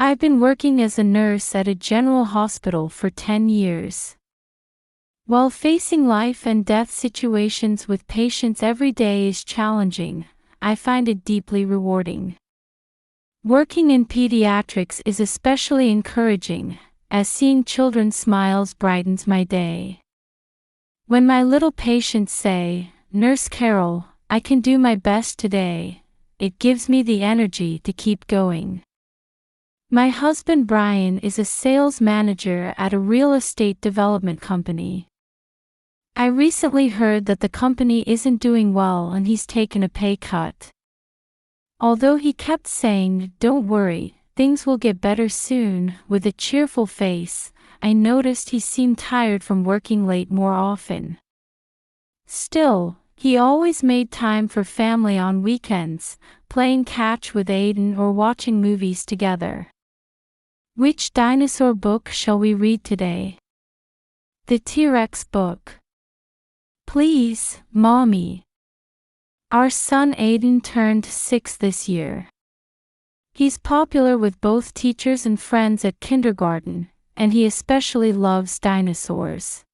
I've been working as a nurse at a general hospital for 10 years. While facing life and death situations with patients every day is challenging, I find it deeply rewarding. Working in pediatrics is especially encouraging, as seeing children's smiles brightens my day. When my little patients say, "Nurse Carol, I can do my best today," it gives me the energy to keep going. My husband Brian is a sales manager at a real estate development company. I recently heard that the company isn't doing well and he's taken a pay cut. Although he kept saying, "Don't worry, things will get better soon," with a cheerful face, I noticed he seemed tired from working late more often. Still, he always made time for family on weekends, playing catch with Aiden or watching movies together. Which dinosaur book shall we read today? The T-Rex book. Please, Mommy. Our son Aiden turned 6 this year. He's popular with both teachers and friends at kindergarten, and he especially loves dinosaurs.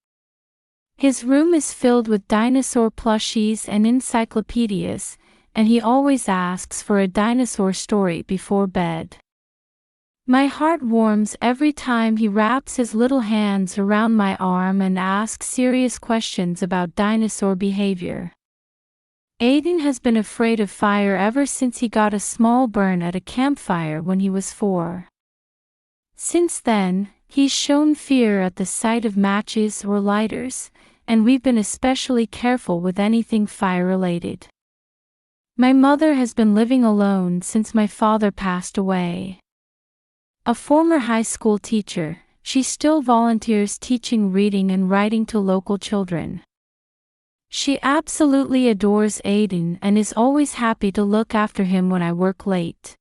His room is filled with dinosaur plushies and encyclopedias, and he always asks for a dinosaur story before bed. My heart warms every time he wraps his little hands around my arm and asks serious questions about dinosaur behavior. Aiden has been afraid of fire ever since he got a small burn at a campfire when he was 4. Since then, he's shown fear at the sight of matches or lighters, and we've been especially careful with anything fire-related. My mother has been living alone since my father passed away. A former high school teacher, she still volunteers teaching reading and writing to local children. She absolutely adores Aiden and is always happy to look after him when I work late.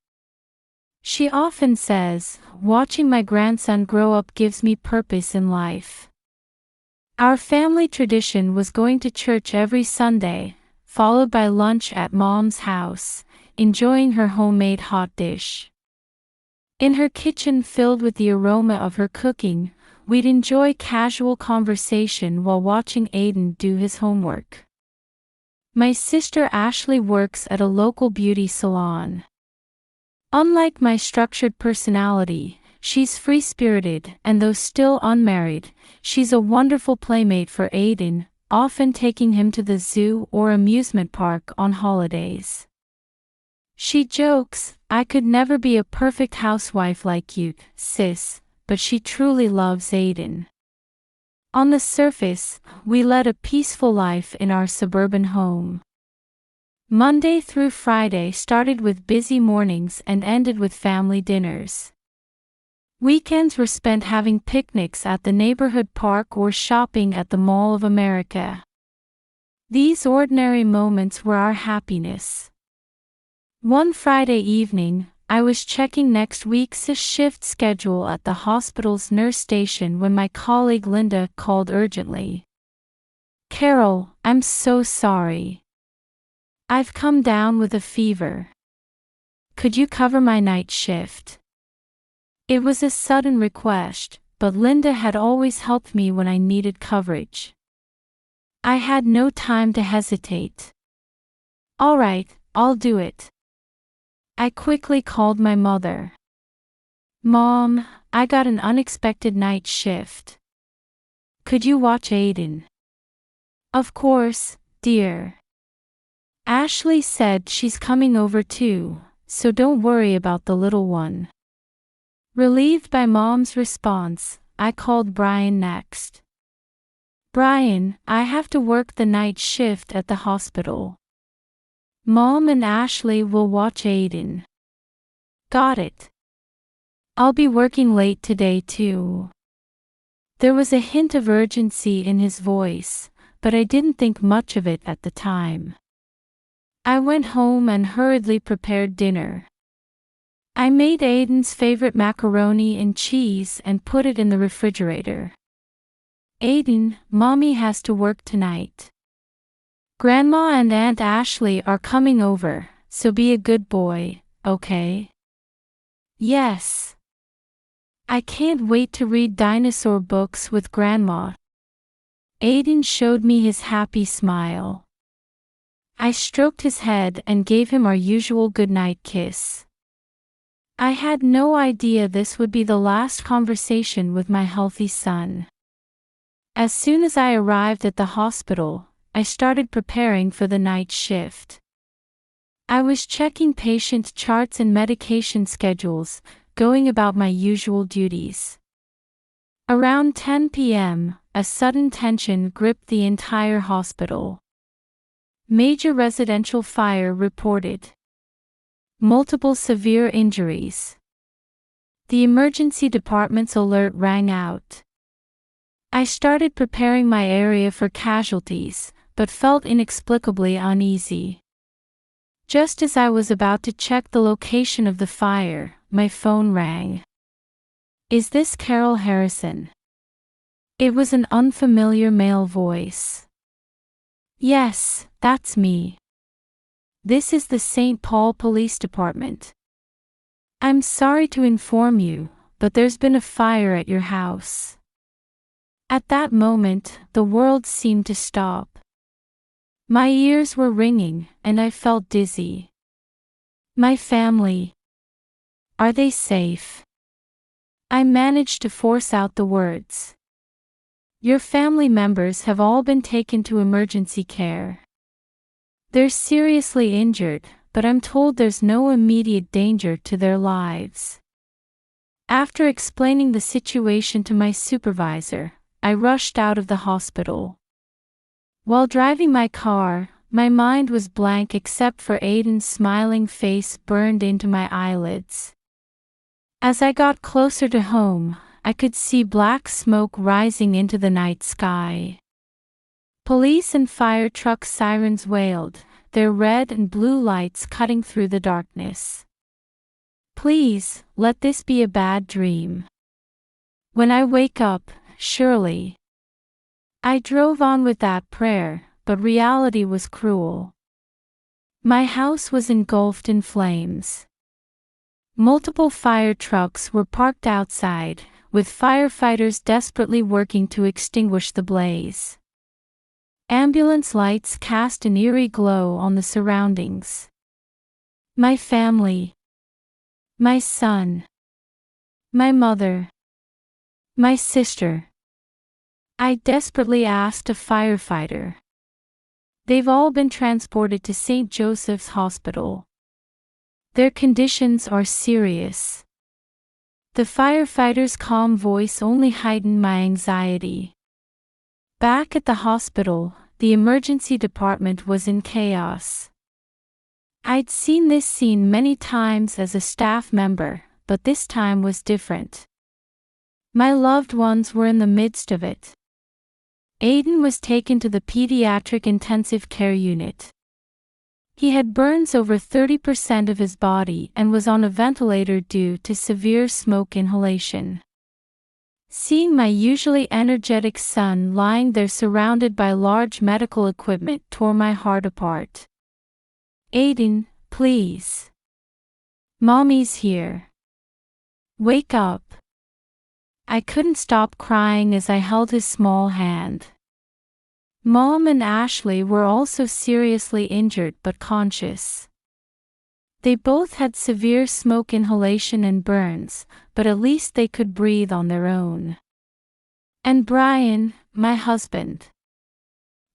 She often says, "Watching my grandson grow up gives me purpose in life." Our family tradition was going to church every Sunday, followed by lunch at Mom's house, enjoying her homemade hot dish. In her kitchen filled with the aroma of her cooking, we'd enjoy casual conversation while watching Aiden do his homework. My sister Ashley works at a local beauty salon. Unlike my structured personality, she's free-spirited, and though still unmarried, she's a wonderful playmate for Aiden, often taking him to the zoo or amusement park on holidays. She jokes, "I could never be a perfect housewife like you, sis," but she truly loves Aiden. On the surface, we led a peaceful life in our suburban home. Monday through Friday started with busy mornings and ended with family dinners. Weekends were spent having picnics at the neighborhood park or shopping at the Mall of America. These ordinary moments were our happiness. One Friday evening, I was checking next week's shift schedule at the hospital's nurse station when my colleague Linda called urgently. "Carol, I'm so sorry. I've come down with a fever. Could you cover my night shift?" It was a sudden request, but Linda had always helped me when I needed coverage. I had no time to hesitate. "All right, I'll do it." I quickly called my mother. "Mom, I got an unexpected night shift. Could you watch Aiden?" "Of course, dear. Ashley said she's coming over too, so don't worry about the little one." Relieved by Mom's response, I called Brian next. "Brian, I have to work the night shift at the hospital. Mom and Ashley will watch Aiden." "Got it. I'll be working late today too." There was a hint of urgency in his voice, but I didn't think much of it at the time. I went home and hurriedly prepared dinner. I made Aiden's favorite macaroni and cheese and put it in the refrigerator. "Aiden, Mommy has to work tonight. Grandma and Aunt Ashley are coming over, so be a good boy, okay?" "Yes." I can't wait to read dinosaur books with Grandma. Aiden showed me his happy smile. I stroked his head and gave him our usual goodnight kiss. I had no idea this would be the last conversation with my healthy son. As soon as I arrived at the hospital, I started preparing for the night shift. I was checking patient charts and medication schedules, going about my usual duties. Around 10 p.m., a sudden tension gripped the entire hospital. Major residential fire reported. Multiple severe injuries. The emergency department's alert rang out. I started preparing my area for casualties, but felt inexplicably uneasy. Just as I was about to check the location of the fire, my phone rang. "Is this Carol Harrison?" It was an unfamiliar male voice. "Yes, that's me. This is the St. Paul Police Department. I'm sorry to inform you, but there's been a fire at your house." At that moment, the world seemed to stop. My ears were ringing, and I felt dizzy. "My family. Are they safe?" I managed to force out the words. "Your family members have all been taken to emergency care. They're seriously injured, but I'm told there's no immediate danger to their lives." After explaining the situation to my supervisor, I rushed out of the hospital. While driving my car, my mind was blank except for Aiden's smiling face burned into my eyelids. As I got closer to home, I could see black smoke rising into the night sky. Police and fire truck sirens wailed, their red and blue lights cutting through the darkness. "Please, let this be a bad dream. When I wake up, surely." I drove on with that prayer, but reality was cruel. My house was engulfed in flames. Multiple fire trucks were parked outside, with firefighters desperately working to extinguish the blaze. Ambulance lights cast an eerie glow on the surroundings. My family. My son. My mother. My sister. I desperately asked a firefighter. They've all been transported to St. Joseph's Hospital. Their conditions are serious. The firefighter's calm voice only heightened my anxiety. Back at the hospital, the emergency department was in chaos. I'd seen this scene many times as a staff member, but this time was different. My loved ones were in the midst of it. Aiden was taken to the pediatric intensive care unit. He had burns over 30% of his body and was on a ventilator due to severe smoke inhalation. Seeing my usually energetic son lying there surrounded by large medical equipment tore my heart apart. "Aiden, please. Mommy's here. Wake up." I couldn't stop crying as I held his small hand. Mom and Ashley were also seriously injured but conscious. They both had severe smoke inhalation and burns, but at least they could breathe on their own. And Brian, my husband.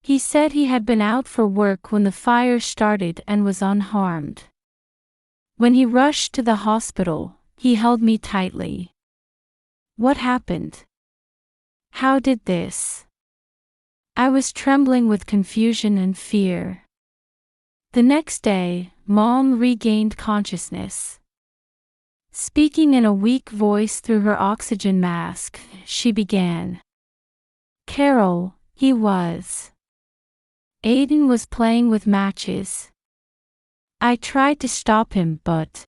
He said he had been out for work when the fire started and was unharmed. When he rushed to the hospital, he held me tightly. "What happened? How did this?" I was trembling with confusion and fear. The next day, Mom regained consciousness. Speaking in a weak voice through her oxygen mask, she began. "Carol, he was. Aiden was playing with matches. I tried to stop him but..."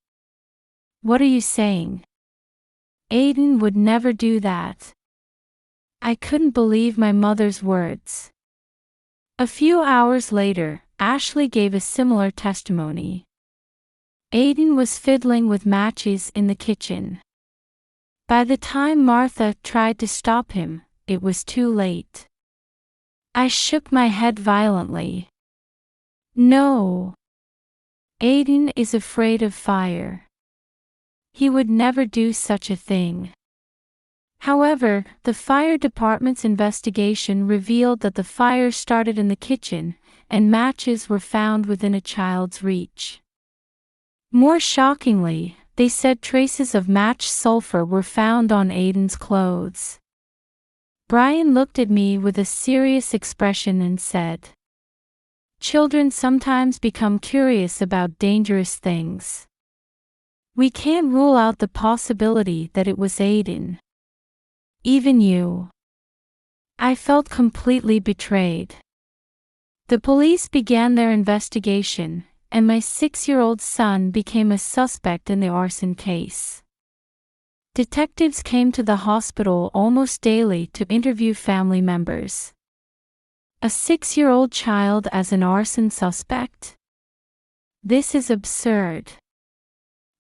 "What are you saying? Aiden would never do that." I couldn't believe my mother's words. A few hours later, Ashley gave a similar testimony. Aiden was fiddling with matches in the kitchen. By the time Martha tried to stop him, it was too late. I shook my head violently. No. Aiden is afraid of fire. He would never do such a thing. However, the fire department's investigation revealed that the fire started in the kitchen, and matches were found within a child's reach. More shockingly, they said traces of match sulfur were found on Aiden's clothes. Brian looked at me with a serious expression and said, "Children sometimes become curious about dangerous things. We can't rule out the possibility that it was Aiden. Even you." I felt completely betrayed. The police began their investigation, and my 6-year-old son became a suspect in the arson case. Detectives came to the hospital almost daily to interview family members. A 6-year-old child as an arson suspect? This is absurd.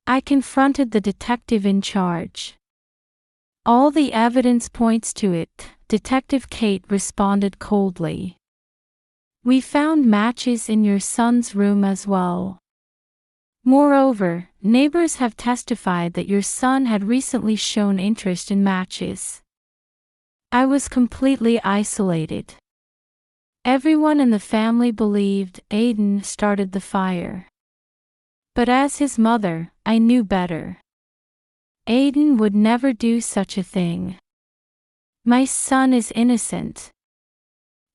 I confronted the detective in charge. "All the evidence points to it," Detective Kate responded coldly. "We found matches in your son's room as well. Moreover, neighbors have testified that your son had recently shown interest in matches." I was completely isolated. Everyone in the family believed Aiden started the fire. But as his mother, I knew better. Aiden would never do such a thing. My son is innocent.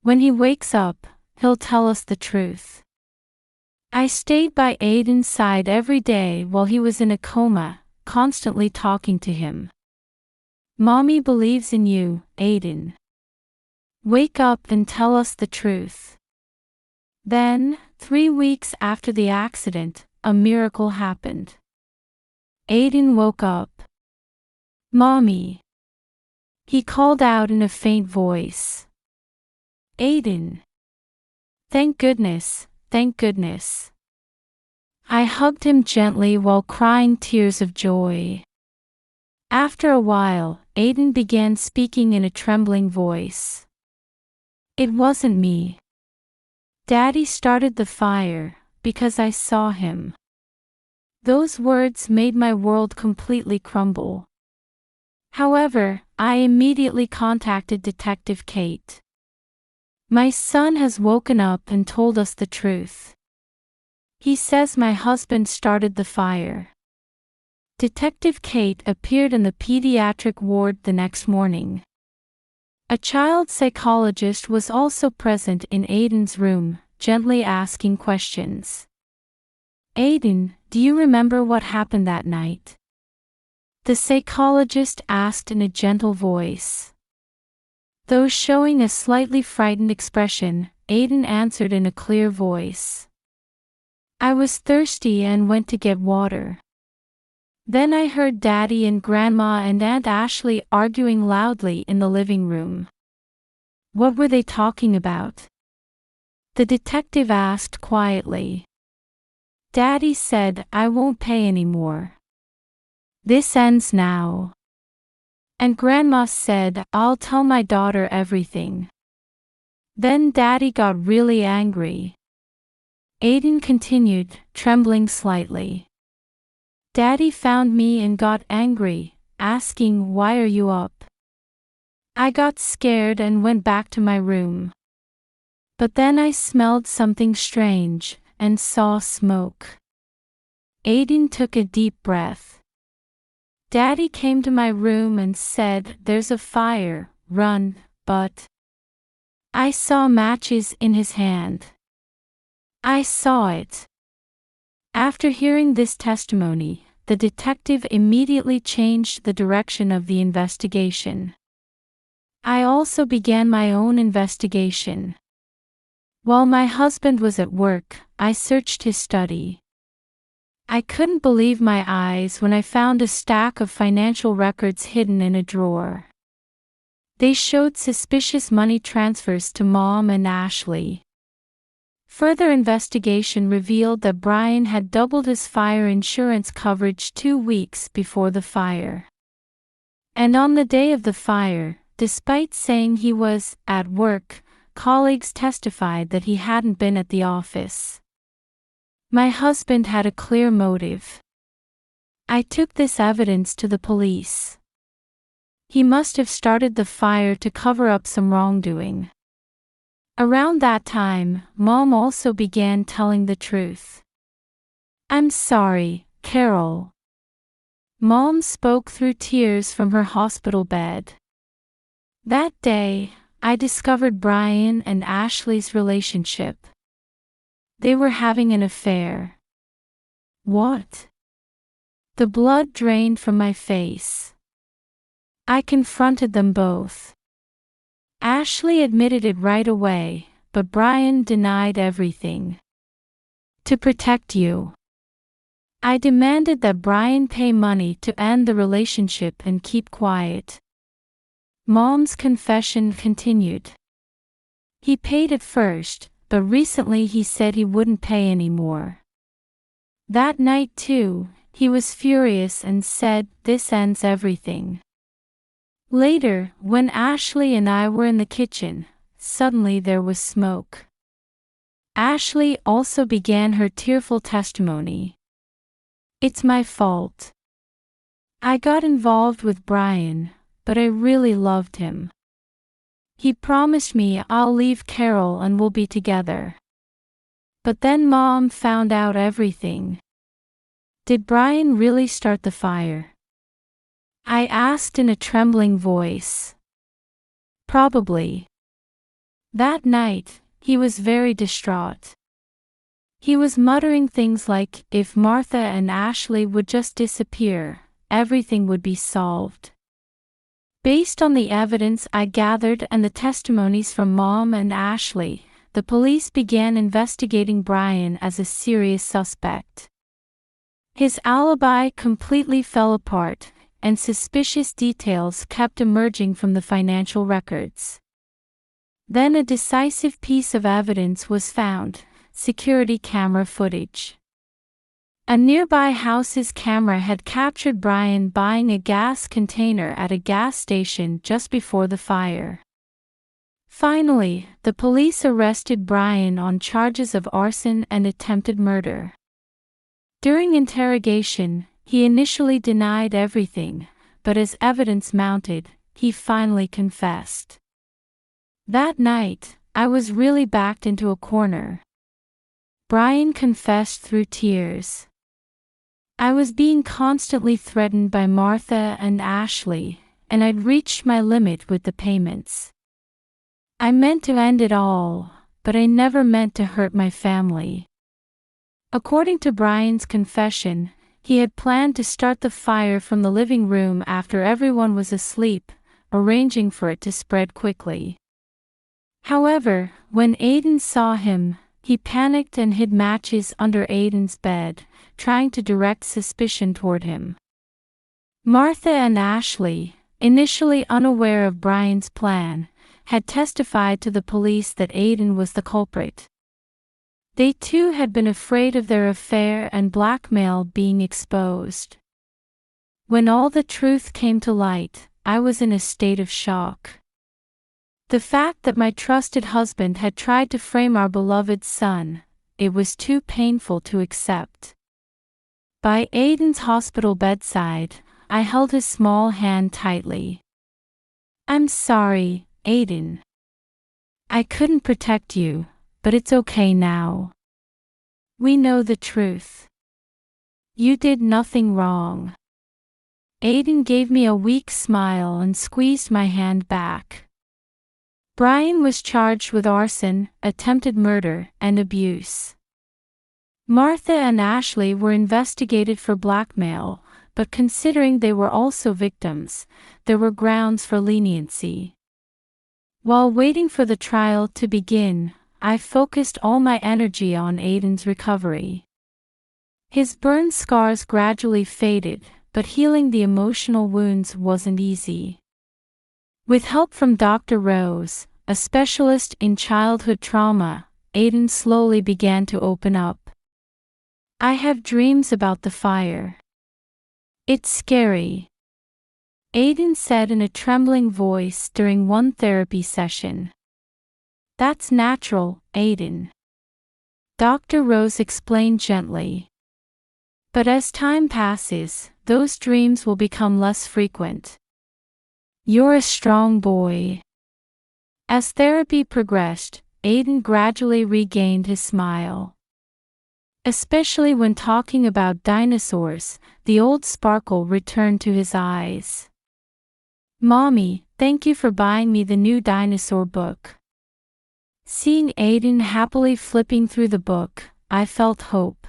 When he wakes up, he'll tell us the truth. I stayed by Aiden's side every day while he was in a coma, constantly talking to him. "Mommy believes in you, Aiden. Wake up and tell us the truth." Then, 3 weeks after the accident, a miracle happened. Aiden woke up. "Mommy." He called out in a faint voice. "Aiden." Thank goodness, thank goodness. I hugged him gently while crying tears of joy. After a while, Aiden began speaking in a trembling voice. "It wasn't me. Daddy started the fire, because I saw him." Those words made my world completely crumble. However, I immediately contacted Detective Kate. "My son has woken up and told us the truth. He says my husband started the fire." Detective Kate appeared in the pediatric ward the next morning. A child psychologist was also present in Aiden's room, gently asking questions. "Aiden, do you remember what happened that night?" the psychologist asked in a gentle voice. Though showing a slightly frightened expression, Aiden answered in a clear voice. "I was thirsty and went to get water. Then I heard Daddy and Grandma and Aunt Ashley arguing loudly in the living room." "What were they talking about?" the detective asked quietly. "Daddy said, 'I won't pay anymore. This ends now.' And Grandma said, 'I'll tell my daughter everything.' Then Daddy got really angry." Aiden continued, trembling slightly. "Daddy found me and got angry, asking, 'Why are you up?' I got scared and went back to my room. But then I smelled something strange, and saw smoke." Aiden took a deep breath. "Daddy came to my room and said, 'There's a fire, run,' but I saw matches in his hand. I saw it." After hearing this testimony, the detective immediately changed the direction of the investigation. I also began my own investigation. While my husband was at work, I searched his study. I couldn't believe my eyes when I found a stack of financial records hidden in a drawer. They showed suspicious money transfers to Mom and Ashley. Further investigation revealed that Brian had doubled his fire insurance coverage 2 weeks before the fire. And on the day of the fire, despite saying he was at work, colleagues testified that he hadn't been at the office. My husband had a clear motive. I took this evidence to the police. He must have started the fire to cover up some wrongdoing. Around that time, Mom also began telling the truth. I'm sorry, Carol. Mom spoke through tears from her hospital bed. That day, I discovered Brian and Ashley's relationship. They were having an affair. What? The blood drained from my face. I confronted them both. Ashley admitted it right away, but Brian denied everything. To protect you, I demanded that Brian pay money to end the relationship and keep quiet. Mom's confession continued. He paid at first, but recently he said he wouldn't pay anymore. That night too, he was furious and said, "This ends everything." Later, when Ashley and I were in the kitchen, suddenly there was smoke. Ashley also began her tearful testimony. It's my fault. I got involved with Brian, but I really loved him. He promised me I'll leave Carol and we'll be together. But then Mom found out everything. Did Brian really start the fire? I asked in a trembling voice. Probably. That night, he was very distraught. He was muttering things like, if Martha and Ashley would just disappear, everything would be solved. Based on the evidence I gathered and the testimonies from Mom and Ashley, the police began investigating Brian as a serious suspect. His alibi completely fell apart, and suspicious details kept emerging from the financial records. Then a decisive piece of evidence was found: security camera footage. A nearby house's camera had captured Brian buying a gas container at a gas station just before the fire. Finally, the police arrested Brian on charges of arson and attempted murder. During interrogation, he initially denied everything, but as evidence mounted, he finally confessed. That night, I was really backed into a corner. Brian confessed through tears. I was being constantly threatened by Martha and Ashley, and I'd reached my limit with the payments. I meant to end it all, but I never meant to hurt my family. According to Brian's confession, he had planned to start the fire from the living room after everyone was asleep, arranging for it to spread quickly. However, when Aiden saw him, he panicked and hid matches under Aiden's bed, trying to direct suspicion toward him. Martha and Ashley, initially unaware of Brian's plan, had testified to the police that Aiden was the culprit. They too had been afraid of their affair and blackmail being exposed. When all the truth came to light, I was in a state of shock. The fact that my trusted husband had tried to frame our beloved son, it was too painful to accept. By Aiden's hospital bedside, I held his small hand tightly. I'm sorry, Aiden. I couldn't protect you, but it's okay now. We know the truth. You did nothing wrong. Aiden gave me a weak smile and squeezed my hand back. Brian was charged with arson, attempted murder, and abuse. Martha and Ashley were investigated for blackmail, but considering they were also victims, there were grounds for leniency. While waiting for the trial to begin, I focused all my energy on Aiden's recovery. His burn scars gradually faded, but healing the emotional wounds wasn't easy. With help from Dr. Rose, a specialist in childhood trauma, Aiden slowly began to open up. I have dreams about the fire. It's scary. Aiden said in a trembling voice during one therapy session. That's natural, Aiden. Dr. Rose explained gently. But as time passes, those dreams will become less frequent. You're a strong boy. As therapy progressed, Aiden gradually regained his smile. Especially when talking about dinosaurs, the old sparkle returned to his eyes. Mommy, thank you for buying me the new dinosaur book. Seeing Aiden happily flipping through the book, I felt hope.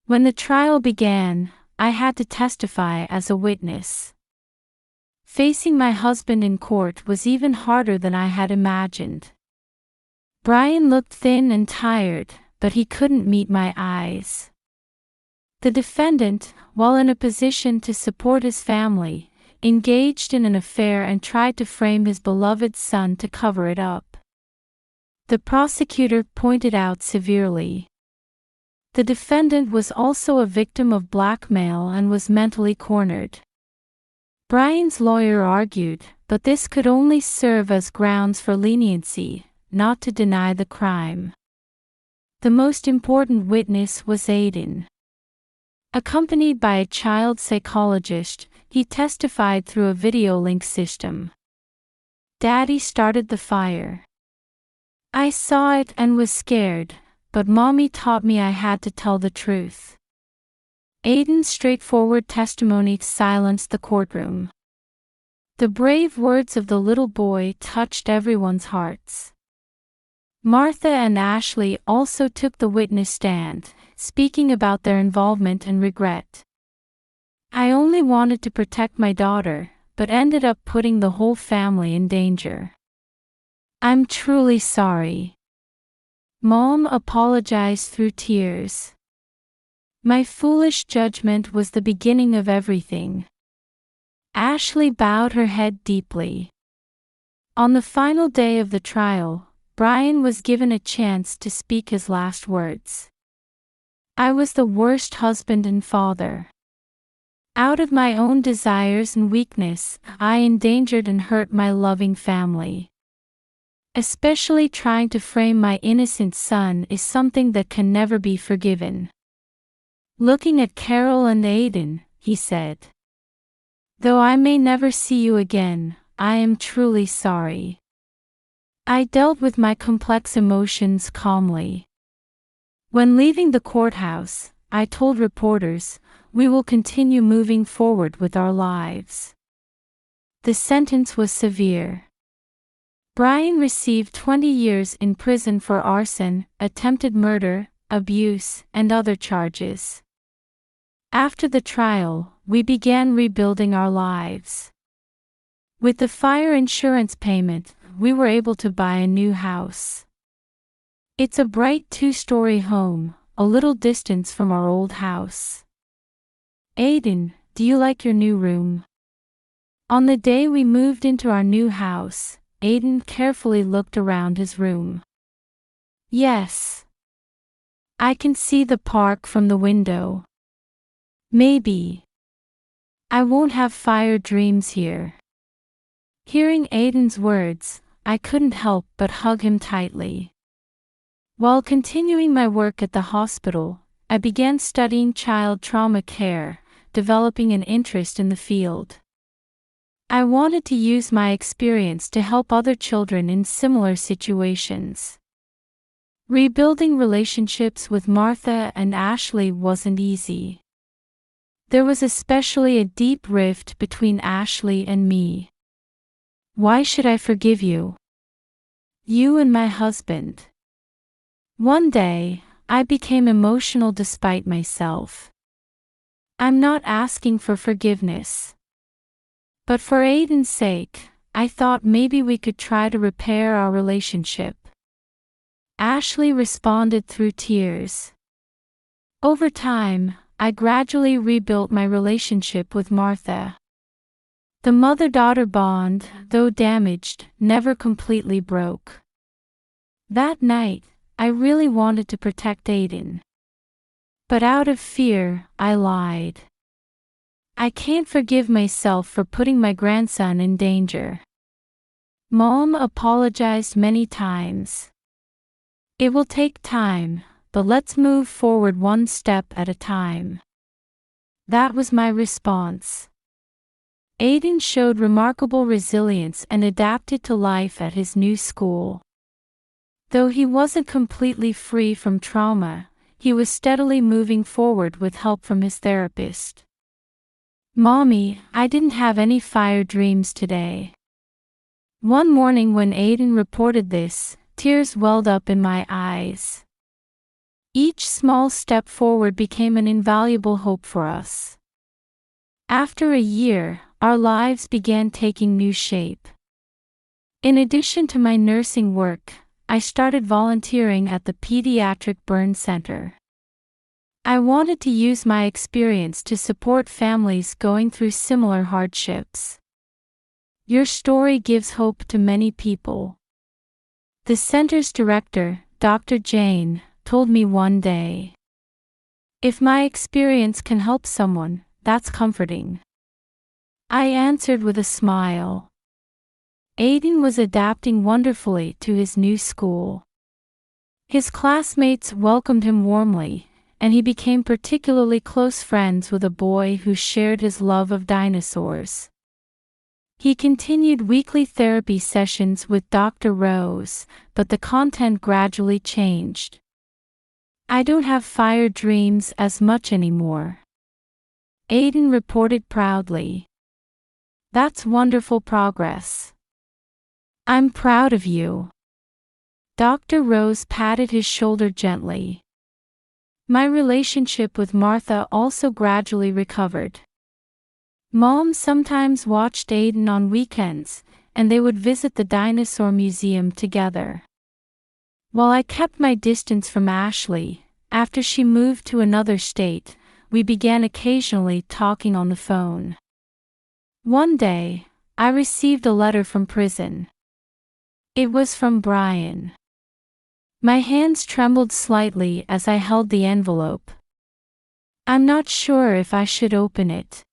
When the trial began, I had to testify as a witness. Facing my husband in court was even harder than I had imagined. Brian looked thin and tired, but he couldn't meet my eyes. The defendant, while in a position to support his family, engaged in an affair and tried to frame his beloved son to cover it up. The prosecutor pointed out severely. The defendant was also a victim of blackmail and was mentally cornered. Brian's lawyer argued, but this could only serve as grounds for leniency, not to deny the crime. The most important witness was Aiden. Accompanied by a child psychologist, he testified through a video link system. Daddy started the fire. I saw it and was scared, but Mommy taught me I had to tell the truth. Aiden's straightforward testimony silenced the courtroom. The brave words of the little boy touched everyone's hearts. Martha and Ashley also took the witness stand, speaking about their involvement and regret. I only wanted to protect my daughter, but ended up putting the whole family in danger. I'm truly sorry. Mom apologized through tears. My foolish judgment was the beginning of everything. Ashley bowed her head deeply. On the final day of the trial, Brian was given a chance to speak his last words. I was the worst husband and father. Out of my own desires and weakness, I endangered and hurt my loving family. Especially trying to frame my innocent son is something that can never be forgiven. Looking at Carol and Aiden, he said. Though I may never see you again, I am truly sorry. I dealt with my complex emotions calmly. When leaving the courthouse, I told reporters, we will continue moving forward with our lives. The sentence was severe. Brian received 20 years in prison for arson, attempted murder, abuse, and other charges. After the trial, we began rebuilding our lives. With the fire insurance payment, we were able to buy a new house. It's a bright 2-story home, a little distance from our old house. Aiden, do you like your new room? On the day we moved into our new house, Aiden carefully looked around his room. Yes. I can see the park from the window. Maybe. I won't have fire dreams here. Hearing Aiden's words, I couldn't help but hug him tightly. While continuing my work at the hospital, I began studying child trauma care, developing an interest in the field. I wanted to use my experience to help other children in similar situations. Rebuilding relationships with Martha and Ashley wasn't easy. There was especially a deep rift between Ashley and me. Why should I forgive you? You and my husband. One day, I became emotional despite myself. I'm not asking for forgiveness. But for Aiden's sake, I thought maybe we could try to repair our relationship. Ashley responded through tears. Over time, I gradually rebuilt my relationship with Martha. The mother-daughter bond, though damaged, never completely broke. That night, I really wanted to protect Aiden. But out of fear, I lied. I can't forgive myself for putting my grandson in danger. Mom apologized many times. It will take time, but let's move forward one step at a time. That was my response. Aiden showed remarkable resilience and adapted to life at his new school. Though he wasn't completely free from trauma, he was steadily moving forward with help from his therapist. Mommy, I didn't have any fire dreams today. One morning when Aiden reported this, tears welled up in my eyes. Each small step forward became an invaluable hope for us. After a year, our lives began taking new shape. In addition to my nursing work, I started volunteering at the Pediatric Burn Center. I wanted to use my experience to support families going through similar hardships. Your story gives hope to many people. The center's director, Dr. Jane, told me one day, "If my experience can help someone, that's comforting." I answered with a smile. Aiden was adapting wonderfully to his new school. His classmates welcomed him warmly, and he became particularly close friends with a boy who shared his love of dinosaurs. He continued weekly therapy sessions with Dr. Rose, but the content gradually changed. I don't have fire dreams as much anymore. Aiden reported proudly. That's wonderful progress. I'm proud of you. Dr. Rose patted his shoulder gently. My relationship with Martha also gradually recovered. Mom sometimes watched Aiden on weekends, and they would visit the dinosaur museum together. While I kept my distance from Ashley, after she moved to another state, we began occasionally talking on the phone. One day, I received a letter from prison. It was from Brian. My hands trembled slightly as I held the envelope. I'm not sure if I should open it.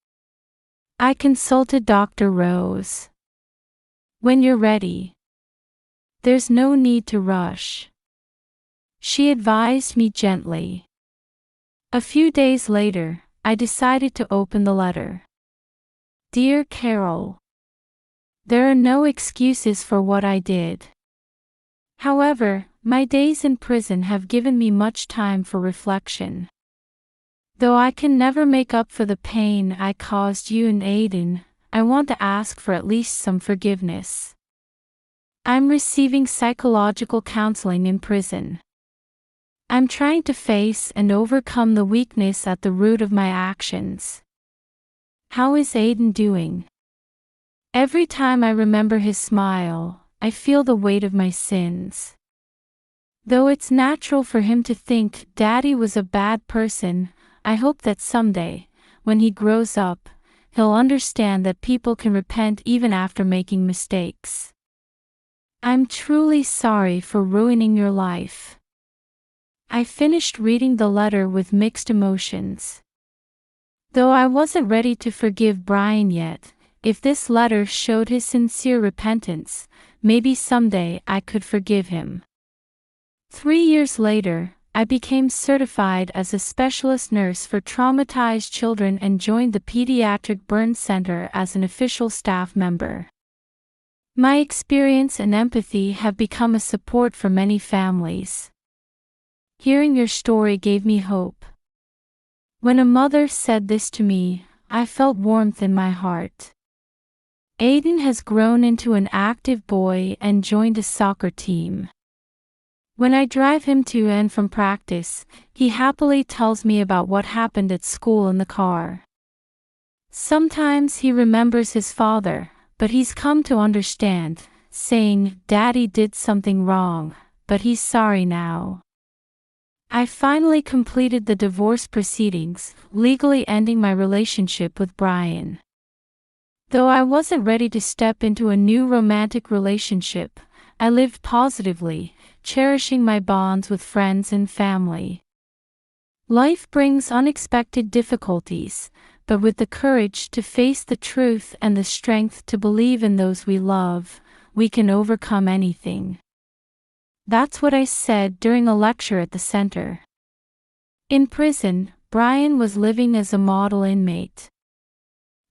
I consulted Dr. Rose. When you're ready. There's no need to rush. She advised me gently. A few days later, I decided to open the letter. Dear Carol, there are no excuses for what I did. However, my days in prison have given me much time for reflection. Though I can never make up for the pain I caused you and Aiden, I want to ask for at least some forgiveness. I'm receiving psychological counseling in prison. I'm trying to face and overcome the weakness at the root of my actions. How is Aiden doing? Every time I remember his smile, I feel the weight of my sins. Though it's natural for him to think Daddy was a bad person, I hope that someday, when he grows up, he'll understand that people can repent even after making mistakes. I'm truly sorry for ruining your life. I finished reading the letter with mixed emotions. Though I wasn't ready to forgive Brian yet, if this letter showed his sincere repentance, maybe someday I could forgive him. 3 years later, I became certified as a specialist nurse for traumatized children and joined the Pediatric Burn Center as an official staff member. My experience and empathy have become a support for many families. Hearing your story gave me hope. When a mother said this to me, I felt warmth in my heart. Aiden has grown into an active boy and joined a soccer team. When I drive him to and from practice, he happily tells me about what happened at school in the car. Sometimes he remembers his father, but he's come to understand, saying, "Daddy did something wrong, but he's sorry now." I finally completed the divorce proceedings, legally ending my relationship with Brian. Though I wasn't ready to step into a new romantic relationship, I lived positively, cherishing my bonds with friends and family. Life brings unexpected difficulties, but with the courage to face the truth and the strength to believe in those we love, we can overcome anything. That's what I said during a lecture at the center. In prison, Brian was living as a model inmate.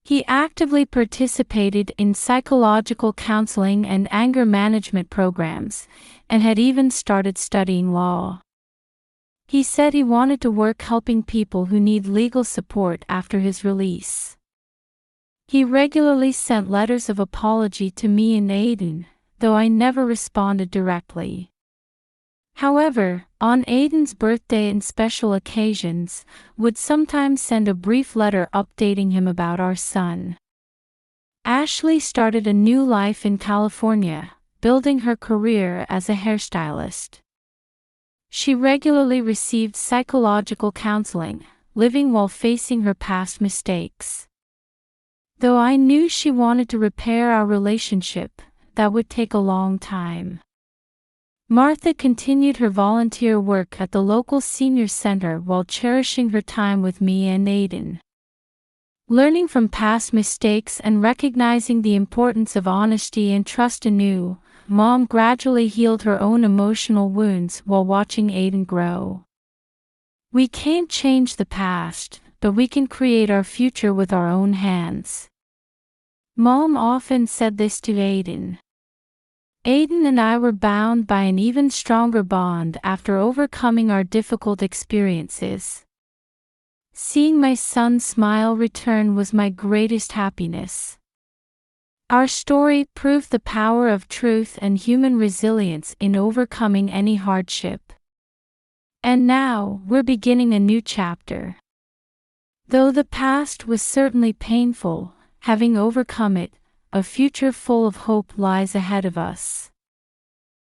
He actively participated in psychological counseling and anger management programs, and had even started studying law. He said he wanted to work helping people who need legal support after his release. He regularly sent letters of apology to me and Aiden, though I never responded directly. However, on Aiden's birthday and special occasions, would sometimes send a brief letter updating him about our son. Ashley started a new life in California, building her career as a hairstylist. She regularly received psychological counseling, living while facing her past mistakes. Though I knew she wanted to repair our relationship, that would take a long time. Martha continued her volunteer work at the local senior center while cherishing her time with me and Aiden. Learning from past mistakes and recognizing the importance of honesty and trust anew, Mom gradually healed her own emotional wounds while watching Aiden grow. We can't change the past, but we can create our future with our own hands. Mom often said this to Aiden. Aiden and I were bound by an even stronger bond after overcoming our difficult experiences. Seeing my son's smile return was my greatest happiness. Our story proved the power of truth and human resilience in overcoming any hardship. And now, we're beginning a new chapter. Though the past was certainly painful, having overcome it, a future full of hope lies ahead of us.